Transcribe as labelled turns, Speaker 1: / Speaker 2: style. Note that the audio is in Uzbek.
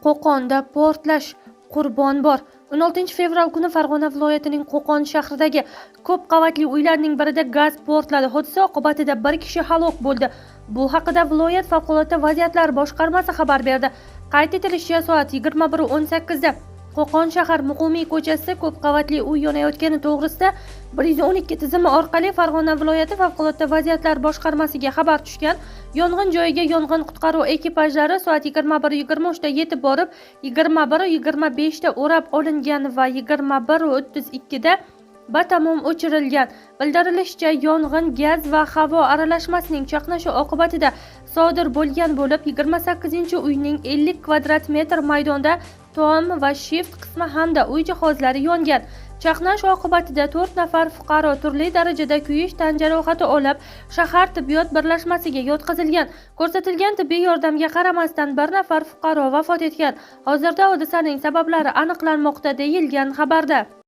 Speaker 1: Qo'qonda portlash, qurbon bor. 16 fevral kuni Farg'ona viloyatining Qo'qon shahridagi ko'p qavatli uylarning birida gaz portladi. Hodisa oqibatida bir kishi halok bo'ldi. Bu haqida viloyat favqulodda vaziyatlar boshqarmasi xabar berdi. Qayd etilishicha, soat 21:18 da Qo'qon shahar Muqumiy ko'chasida ko'p qavatli uy yonayotgani to'g'risida 112 tizimi orqali Farg'ona viloyati favqulodda vaziyatlar boshqarmasiga xabar tushgan. Yong'in joyiga yong'in qutqaruv ekipajlari soat 21:23 da yetib borib, 21:25 da o'rab olingan va 21:32 da batamom o'chirilgan. Bildirilishicha, yong'in gaz va havo aralashmasining chaqnashi oqibatida sodir bo'lgan bo'lib, 28-uyning 50 kvadrat metr maydonda tom va shift qismi hamda uy jihozlari yongan. Chaqnash oqibatida 4 nafar fuqaro turli darajada kuyish tan jarohati olib, shahar tibbiyot birlashmasiga yotqizilgan. Ko'rsatilgan tibbiy yordamga qaramasdan bir nafar fuqaro vafot etgan. Hozirda hodisaning sabablari aniqlanmoqda, deyilgan xabarda.